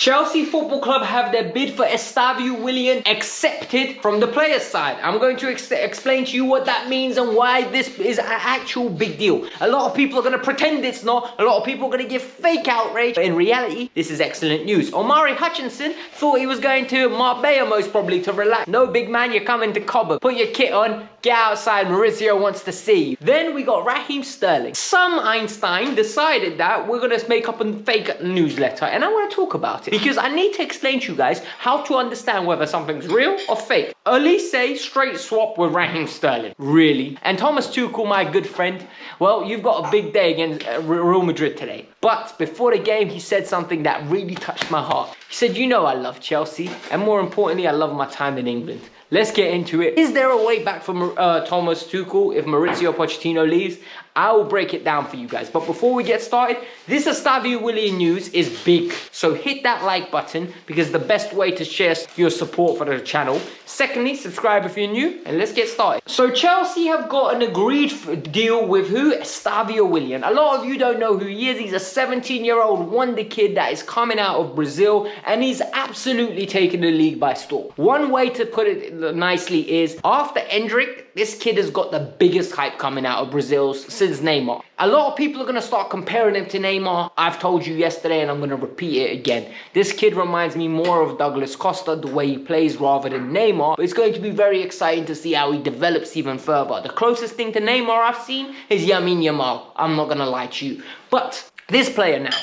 Chelsea Football Club have their bid for Estevao Willian accepted from the players' side. I'm going to explain to you what that means and why this is an actual big deal. A lot of people are going to pretend it's not. A lot of people are going to give fake outrage. But in reality, this is excellent news. Omari Hutchinson thought he was going to Marbella most probably to relax. No, big man, you're coming to COBHAM. Put your kit on, get outside, Maurizio wants to see you. Then we got Raheem Sterling. Some Einstein decided that we're going to make up a fake newsletter and I want to talk about it. Because I need to explain to you guys how to understand whether something's real or fake. Elise straight swap with Raheem Sterling. Really? And Thomas Tuchel, my good friend, well, you've got a big day against Real Madrid today. But before the game, he said something that really touched my heart. He said, you know I love Chelsea, and more importantly, I love my time in England. Let's get into it. Is there a way back for Thomas Tuchel if Maurizio Pochettino leaves? I will break it down for you guys. But before we get started, this Estevao Willian news is big. So hit that like button because the best way to share your support for the channel. Secondly, subscribe if you're new and let's get started. So Chelsea have got an agreed deal with who? Estevao Willian. A lot of you don't know who he is. He's a 17-year-old wonder kid that is coming out of Brazil and he's absolutely taken the league by storm. One way to put it nicely is after Endrick, this kid has got the biggest hype coming out of Brazil since Neymar. A lot of people are going to start comparing him to Neymar. I've told you yesterday and I'm going to repeat it again. This kid reminds me more of Douglas Costa, the way he plays rather than Neymar. But it's going to be very exciting to see how he develops even further. The closest thing to Neymar I've seen is Lamine Yamal. I'm not going to lie to you. But this player now,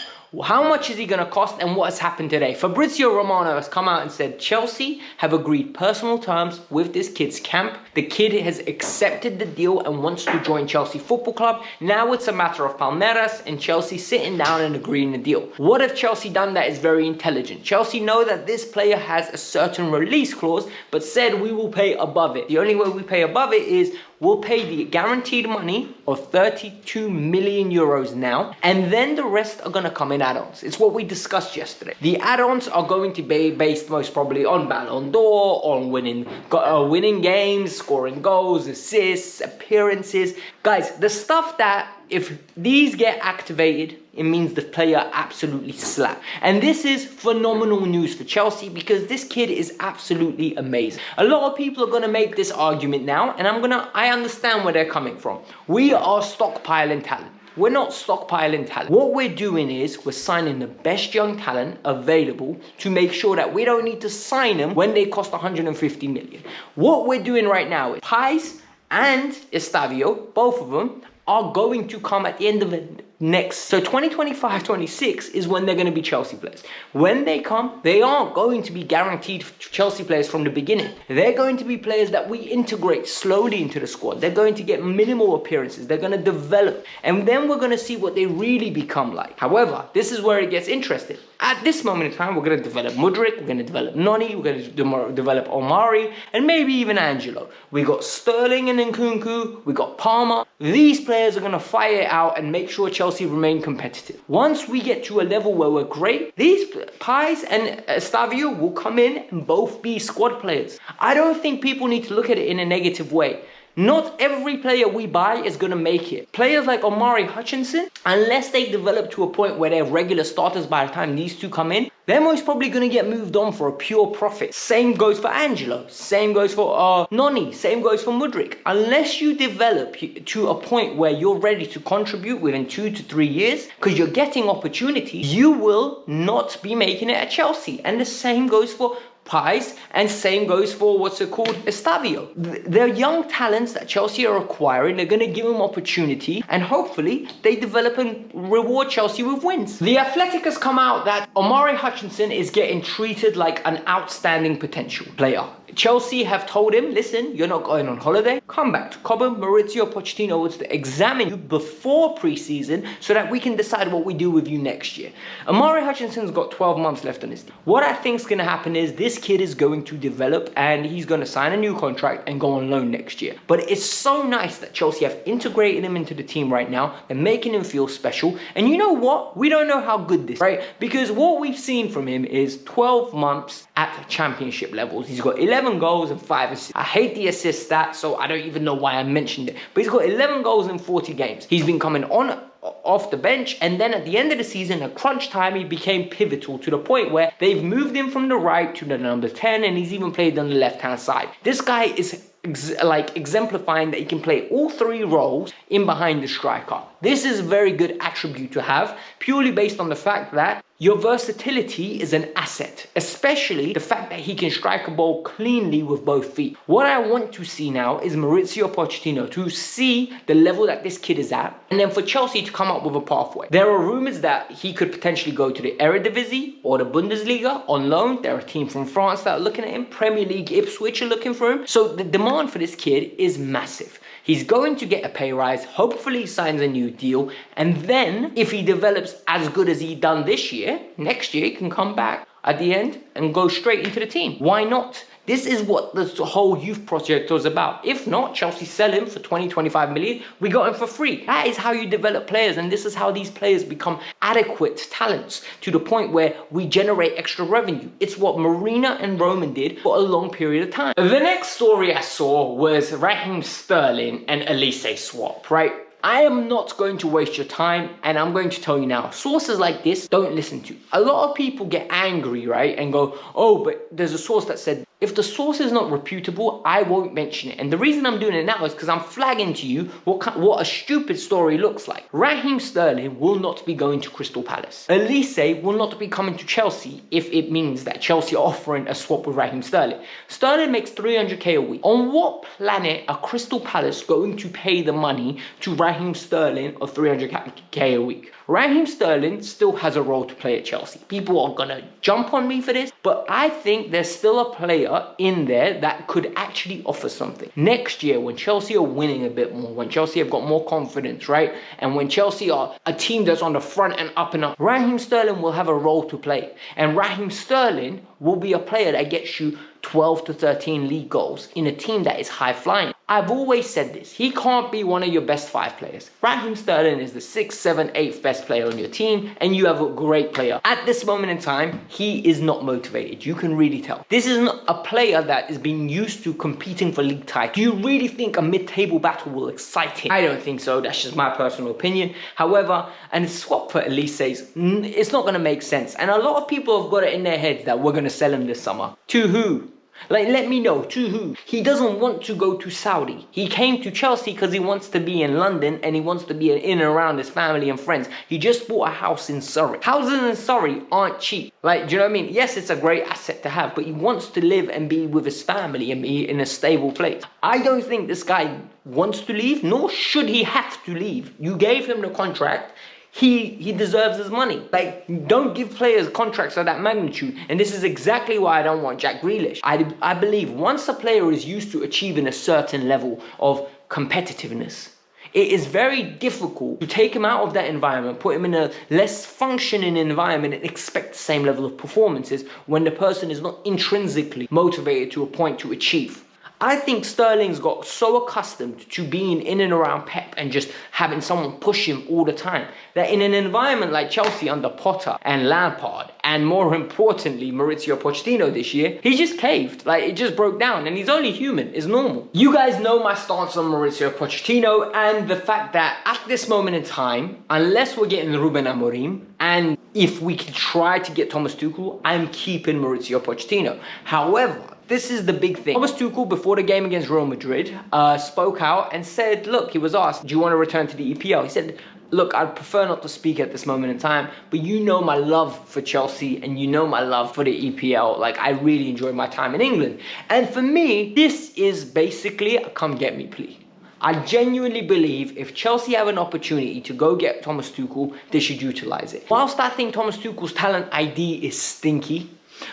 how much is he going to cost and what has happened today? Fabrizio Romano has come out and said Chelsea have agreed personal terms with this kid's camp. The kid has accepted the deal and wants to join Chelsea Football Club. Now it's a matter of Palmeiras and Chelsea sitting down and agreeing the deal. What have Chelsea done that is very intelligent? Chelsea know that this player has a certain release clause but said we will pay above it. The only way we pay above it is we'll pay the guaranteed money of 32 million euros now, and then the rest are going to come in add-ons. It's what we discussed yesterday. The add-ons are going to be based most probably on Ballon d'Or, on winning games, scoring goals, assists, appearances. Guys, the stuff that if these get activated, it means the player absolutely slap. And this is phenomenal news for Chelsea because this kid is absolutely amazing. A lot of people are going to make this argument now, and I understand where they're coming from. We are stockpiling talent. We're not stockpiling talent. What we're doing is we're signing the best young talent available to make sure that we don't need to sign them when they cost 150 million. What we're doing right now is Pais and Estevao, both of them, are going to come at the end of it next. So 2025-26 is when they're going to be Chelsea players. When they come, they aren't going to be guaranteed Chelsea players from the beginning. They're going to be players that we integrate slowly into the squad. They're going to get minimal appearances. They're going to develop. And then we're going to see what they really become like. However, this is where it gets interesting. At this moment in time, we're going to develop Mudryk, we're going to develop Noni, we're going to develop Omari, and maybe even Angelo. We got Sterling and Nkunku, we got Palmer. These players are going to fire it out and make sure Chelsea remain competitive. Once we get to a level where we're great, these Pais and Estevao will come in and both be squad players. I don't think people need to look at it in a negative way. Not every player we buy is going to make it. Players like Omari Hutchinson, unless they develop to a point where they're regular starters by the time these two come in, they're most probably going to get moved on for a pure profit. Same goes for Angelo. Same goes for Noni. Same goes for Mudryk. Unless you develop to a point where you're ready to contribute within 2 to 3 years, because you're getting opportunities, you will not be making it at Chelsea. And the same goes for Pais, and same goes for Estevao. They're young talents that Chelsea are acquiring. They're going to give them opportunity and hopefully they develop and reward Chelsea with wins. The Athletic has come out that Omari Hutchinson is getting treated like an outstanding potential player. Chelsea have told him, listen, you're not going on holiday. Come back to COBHAM. Maurizio Pochettino wants to examine you before pre-season so that we can decide what we do with you next year. Omari Hutchinson's got 12 months left on his team. What I think is going to happen is this kid is going to develop and he's going to sign a new contract and go on loan next year. But it's so nice that Chelsea have integrated him into the team right now. They're making him feel special. And you know what? We don't know how good this is, right? Because what we've seen from him is 12 months at championship levels. He's got 11 goals and 5 assists. I hate the assist stat, so I don't even know why I mentioned it. But he's got 11 goals in 40 games. He's been coming on off the bench, and then at the end of the season, at crunch time, he became pivotal to the point where they've moved him from the right to the number 10, and he's even played on the left-hand side. This guy is exemplifying that he can play all three roles in behind the striker. This is a very good attribute to have, purely based on the fact that your versatility is an asset, especially the fact that he can strike a ball cleanly with both feet. What I want to see now is Mauricio Pochettino to see the level that this kid is at, and then for Chelsea to come up with a pathway. There are rumours that he could potentially go to the Eredivisie or the Bundesliga on loan. There are teams from France that are looking at him. Premier League Ipswich are looking for him. So the demand for this kid is massive. He's going to get a pay rise, hopefully he signs a new deal, and then if he develops as good as he done this year, next year he can come back at the end and go straight into the team. Why not? This is what the whole youth project was about. If not, Chelsea sell him for 20, 25 million. We got him for free. That is how you develop players, and this is how these players become adequate talents to the point where we generate extra revenue. It's what Marina and Roman did for a long period of time. The next story I saw was Raheem Sterling and Elise swap, right? I am not going to waste your time, and I'm going to tell you now, sources like this, don't listen to. A lot of people get angry, right, and go, oh, but there's a source that said, if the source is not reputable, I won't mention it. And the reason I'm doing it now is because I'm flagging to you what a stupid story looks like. Raheem Sterling will not be going to Crystal Palace. Elise will not be coming to Chelsea if it means that Chelsea are offering a swap with Raheem Sterling. Sterling makes 300k a week. On what planet are Crystal Palace going to pay the money to Raheem Sterling of 300k a week? Raheem Sterling still has a role to play at Chelsea. People are going to jump on me for this, but I think there's still a player in there that could actually offer something. Next year, when Chelsea are winning a bit more, when Chelsea have got more confidence, right? And when Chelsea are a team that's on the front and up, Raheem Sterling will have a role to play. And Raheem Sterling will be a player that gets you 12 to 13 league goals in a team that is high flying. I've always said this. He can't be one of your best 5 players. Raheem Sterling is the 6th, 7th, 8th best player on your team, and you have a great player. At this moment in time, he is not motivated. You can really tell. This isn't a player that is being used to competing for league titles. Do you really think a mid-table battle will excite him? I don't think so. That's just my personal opinion. However, and a swap for Elise, it's not going to make sense. And a lot of people have got it in their heads that we're going to sell him this summer. To who? Like, let me know, to who? He doesn't want to go to Saudi. He came to Chelsea because he wants to be in London and he wants to be in and around his family and friends. He just bought a house in Surrey. Houses in Surrey aren't cheap. Like, do you know what I mean? Yes, it's a great asset to have, but he wants to live and be with his family and be in a stable place. I don't think this guy wants to leave, nor should he have to leave. You gave him the contract. He deserves his money. Like, don't give players contracts of that magnitude. And this is exactly why I don't want Jack Grealish. I believe once a player is used to achieving a certain level of competitiveness, it is very difficult to take him out of that environment, put him in a less functioning environment and expect the same level of performances when the person is not intrinsically motivated to a point to achieve. I think Sterling's got so accustomed to being in and around Pep and just having someone push him all the time that in an environment like Chelsea under Potter and Lampard, and more importantly Mauricio Pochettino this year, he just caved. Like, it just broke down, and he's only human. It's normal. You guys know my stance on Mauricio Pochettino and the fact that at this moment in time, unless we're getting Ruben Amorim, and if we can try to get Thomas Tuchel, I'm keeping Mauricio Pochettino. However, this is the big thing. Thomas Tuchel, before the game against Real Madrid, spoke out and said, look, he was asked, do you want to return to the EPL? He said, look, I'd prefer not to speak at this moment in time, but you know my love for Chelsea and you know my love for the EPL. Like, I really enjoyed my time in England. And for me, this is basically a come get me plea. I genuinely believe if Chelsea have an opportunity to go get Thomas Tuchel, they should utilize it. Whilst I think Thomas Tuchel's talent ID is stinky,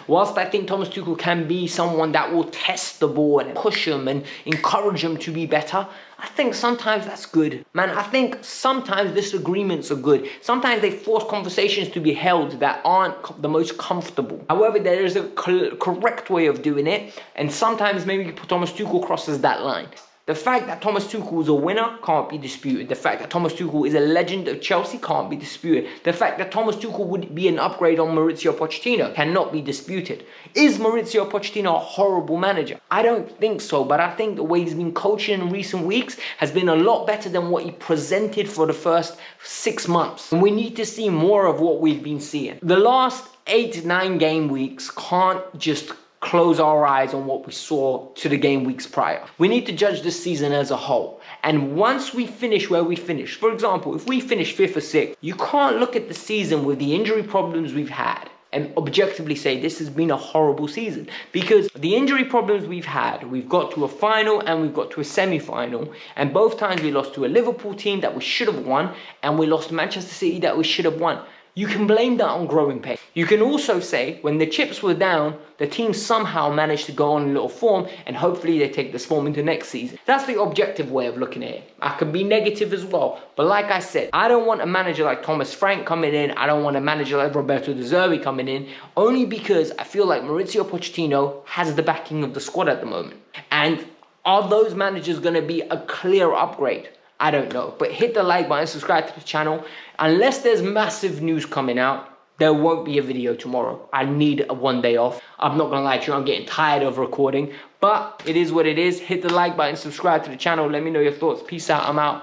whilst I think Thomas Tuchel can be someone that will test the ball and push him and encourage him to be better, I think sometimes that's good. Man, I think sometimes disagreements are good. Sometimes they force conversations to be held that aren't the most comfortable. However, there is a correct way of doing it, and sometimes maybe Thomas Tuchel crosses that line. The fact that Thomas Tuchel is a winner can't be disputed. The fact that Thomas Tuchel is a legend of Chelsea can't be disputed. The fact that Thomas Tuchel would be an upgrade on Maurizio Pochettino cannot be disputed. Is Maurizio Pochettino a horrible manager? I don't think so, but I think the way he's been coaching in recent weeks has been a lot better than what he presented for the first 6 months. And we need to see more of what we've been seeing. The last 8-9 game weeks can't just close our eyes on what we saw to the game weeks prior. We need to judge this season as a whole. And once we finish where we finish, for example, if we finish 5th or 6th, you can't look at the season with the injury problems we've had and objectively say this has been a horrible season, because the injury problems we've had, we've got to a final and we've got to a semi-final, and both times we lost to a Liverpool team that we should have won, and we lost to Manchester City that we should have won. You can blame that on growing pains. You can also say when the chips were down, the team somehow managed to go on a little form, and hopefully they take this form into next season. That's the objective way of looking at it. I can be negative as well, but like I said, I don't want a manager like Thomas Frank coming in. I don't want a manager like Roberto De Zerbi coming in, only because I feel like Maurizio Pochettino has the backing of the squad at the moment. And are those managers going to be a clear upgrade? I don't know, but hit the like button, subscribe to the channel. Unless there's massive news coming out, there won't be a video tomorrow. I need a 1 day off. I'm not gonna lie to you, I'm getting tired of recording, but it is what it is. Hit the like button, subscribe to the channel. Let me know your thoughts. Peace out, I'm out.